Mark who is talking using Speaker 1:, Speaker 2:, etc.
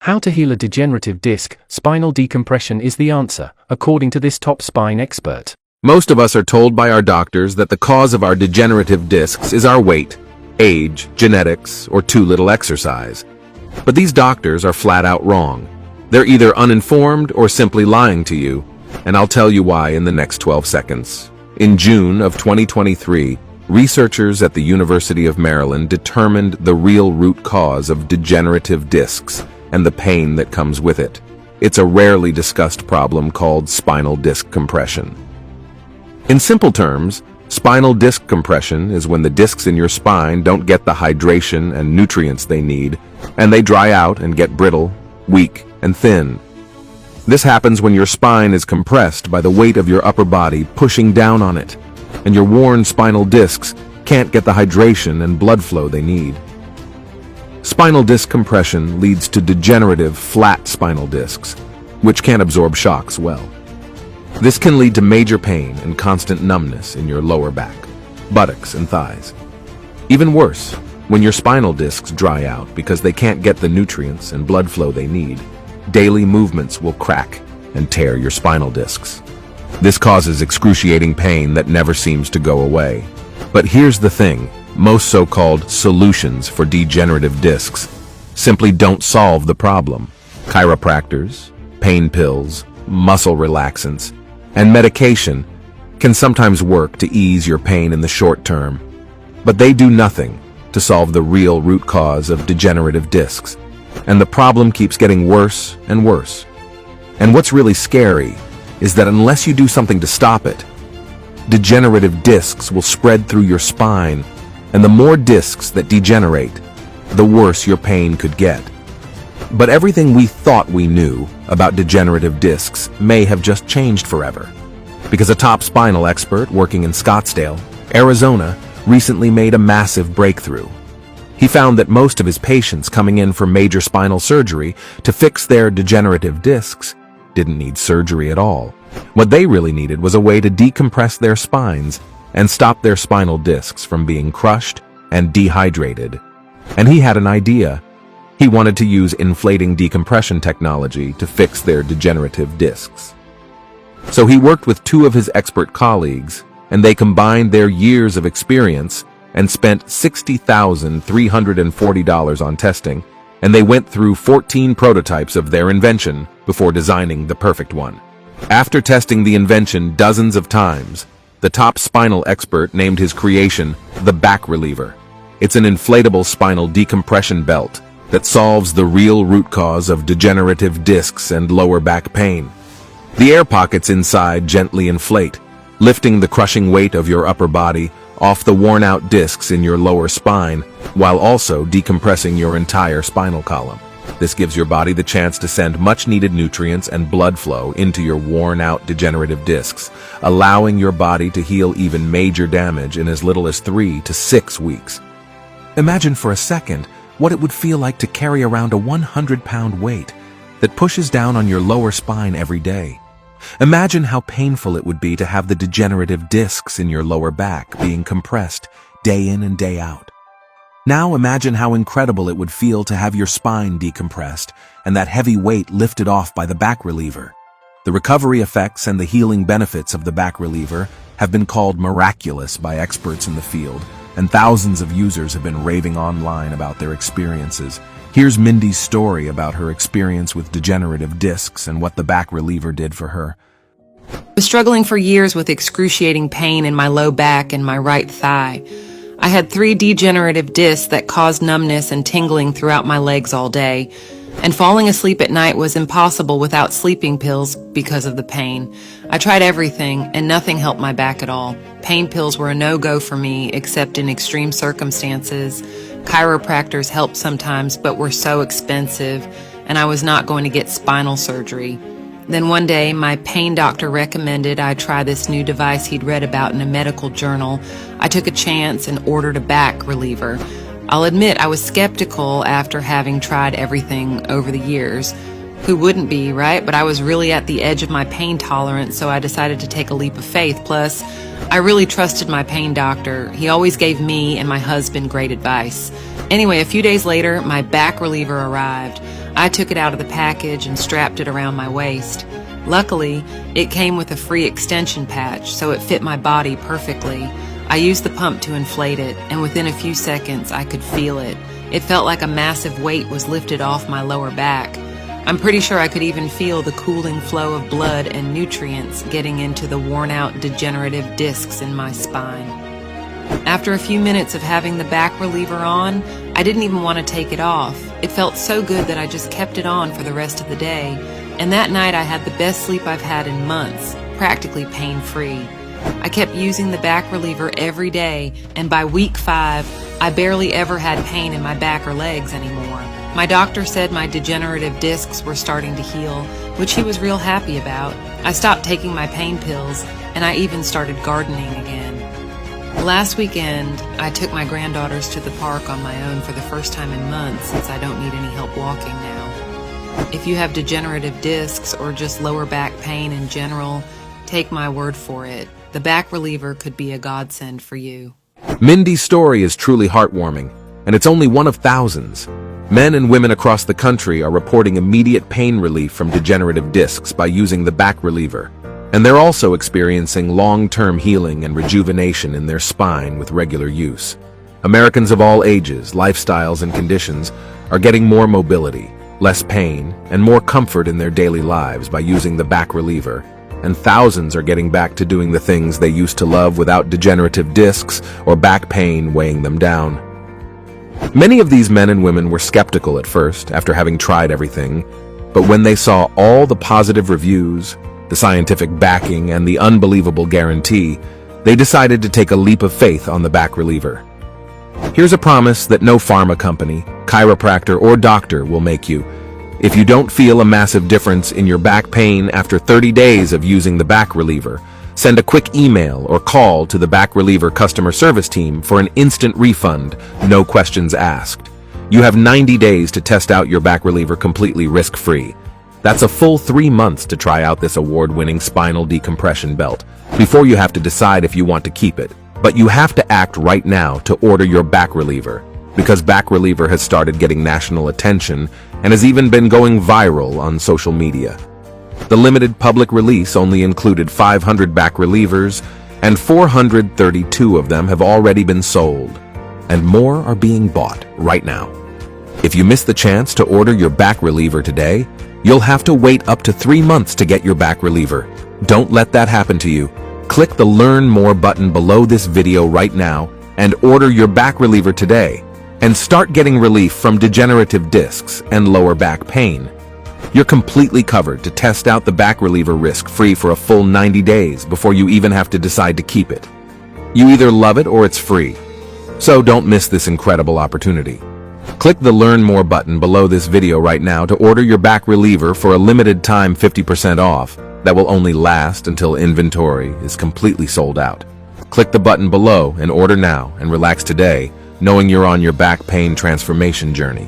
Speaker 1: How to heal a degenerative disc? Spinal decompression is the answer, according to this top spine expert.
Speaker 2: Most of us are told by our doctors that the cause of our degenerative discs is our weight, age, genetics, or too little exercise. But these doctors are flat out wrong. They're either uninformed or simply lying to you, and I'll tell you why in the next 12 seconds. In June of 2023, researchers at the University of Maryland determined the real root cause of degenerative discs and the pain that comes with it. It's a rarely discussed problem called spinal disc compression. In simple terms, spinal disc compression is when the discs in your spine don't get the hydration and nutrients they need, and they dry out and get brittle, weak, and thin. This happens when your spine is compressed by the weight of your upper body pushing down on it, and your worn spinal discs can't get the hydration and blood flow they need. Spinal disc compression leads to degenerative, flat spinal discs, which can't absorb shocks well. This can lead to major pain and constant numbness in your lower back, buttocks, and thighs. Even worse, when your spinal discs dry out because they can't get the nutrients and blood flow they need, daily movements will crack and tear your spinal discs. This causes excruciating pain that never seems to go away. But here's the thing. Most so-called solutions for degenerative discs simply don't solve the problem. Chiropractors, pain pills, muscle relaxants, and medication can sometimes work to ease your pain in the short term, but they do nothing to solve the real root cause of degenerative discs, and the problem keeps getting worse and worse. And what's really scary is that unless you do something to stop it, degenerative discs will spread through your spine, and the more discs that degenerate, the worse your pain could get. But everything we thought we knew about degenerative discs may have just changed forever, because a top spinal expert working in Scottsdale, Arizona, recently made a massive breakthrough. He found that most of his patients coming in for major spinal surgery to fix their degenerative discs didn't need surgery at all. What they really needed was a way to decompress their spines and stop their spinal discs from being crushed and dehydrated. And he had an idea. He wanted to use inflating decompression technology to fix their degenerative discs. So he worked with two of his expert colleagues, and they combined their years of experience and spent $60,340 on testing, and they went through 14 prototypes of their invention before designing the perfect one. After testing the invention dozens of times, the top spinal expert named his creation the back reliever. It's an inflatable spinal decompression belt that solves the real root cause of degenerative discs and lower back pain. The air pockets inside gently inflate, lifting the crushing weight of your upper body off the worn-out discs in your lower spine, while also decompressing your entire spinal column. This gives your body the chance to send much-needed nutrients and blood flow into your worn-out degenerative discs, allowing your body to heal even major damage in as little as 3 to 6 weeks. Imagine for a second what it would feel like to carry around a 100-pound weight that pushes down on your lower spine every day. Imagine how painful it would be to have the degenerative discs in your lower back being compressed day in and day out. Now imagine how incredible it would feel to have your spine decompressed and that heavy weight lifted off by the back reliever. The recovery effects and the healing benefits of the back reliever have been called miraculous by experts in the field, and thousands of users have been raving online about their experiences. Here's Mindy's story about her experience with degenerative discs and what the back reliever did for her.
Speaker 3: I was struggling for years with excruciating pain in my low back and my right thigh. I had 3 degenerative discs that caused numbness and tingling throughout my legs all day, and falling asleep at night was impossible without sleeping pills because of the pain. I tried everything, and nothing helped my back at all. Pain pills were a no-go for me, except in extreme circumstances. Chiropractors helped sometimes, but were so expensive, and I was not going to get spinal surgery. Then one day, my pain doctor recommended I try this new device he'd read about in a medical journal. I took a chance and ordered a back reliever. I'll admit I was skeptical after having tried everything over the years. Who wouldn't be, right? But I was really at the edge of my pain tolerance, so I decided to take a leap of faith. Plus, I really trusted my pain doctor. He always gave me and my husband great advice. Anyway, a few days later, my back reliever arrived. I took it out of the package and strapped it around my waist. Luckily, it came with a free extension patch, so it fit my body perfectly. I used the pump to inflate it, and within a few seconds I could feel it. It felt like a massive weight was lifted off my lower back. I'm pretty sure I could even feel the cooling flow of blood and nutrients getting into the worn-out degenerative discs in my spine. After a few minutes of having the back reliever on, I didn't even want to take it off. It felt so good that I just kept it on for the rest of the day, and that night I had the best sleep I've had in months, practically pain-free. I kept using the back reliever every day, and by week 5, I barely ever had pain in my back or legs anymore. My doctor said my degenerative discs were starting to heal, which he was real happy about. I stopped taking my pain pills, and I even started gardening again. Last weekend, I took my granddaughters to the park on my own for the first time in months since I don't need any help walking now. If you have degenerative discs or just lower back pain in general, take my word for it. The back reliever could be a godsend for you.
Speaker 2: Mindy's story is truly heartwarming, and it's only one of thousands. Men and women across the country are reporting immediate pain relief from degenerative discs by using the back reliever, and they're also experiencing long-term healing and rejuvenation in their spine with regular use. Americans of all ages, lifestyles, and conditions are getting more mobility, less pain, and more comfort in their daily lives by using the back reliever, and thousands are getting back to doing the things they used to love without degenerative discs or back pain weighing them down. Many of these men and women were skeptical at first after having tried everything, but when they saw all the positive reviews, the scientific backing, and the unbelievable guarantee, they decided to take a leap of faith on the back reliever. Here's a promise that no pharma company, chiropractor, or doctor will make you. If you don't feel a massive difference in your back pain after 30 days of using the back reliever, send a quick email or call to the Back Reliever customer service team for an instant refund, no questions asked. You have 90 days to test out your back reliever completely risk-free. That's a full 3 months to try out this award-winning spinal decompression belt before you have to decide if you want to keep it. But you have to act right now to order your back reliever, because back reliever has started getting national attention and has even been going viral on social media. The limited public release only included 500 back relievers, and 432 of them have already been sold, and more are being bought right now. If you miss the chance to order your back reliever today, you'll have to wait up to 3 months to get your back reliever. Don't let that happen to you. Click the Learn More button below this video right now and order your back reliever today, and start getting relief from degenerative discs and lower back pain. You're completely covered to test out the back reliever risk-free for a full 90 days before you even have to decide to keep it. You either love it or it's free. So don't miss this incredible opportunity. Click the Learn More button below this video right now to order your back reliever for a limited time 50% off that will only last until inventory is completely sold out. Click the button below and order now and relax today, knowing you're on your back pain transformation journey.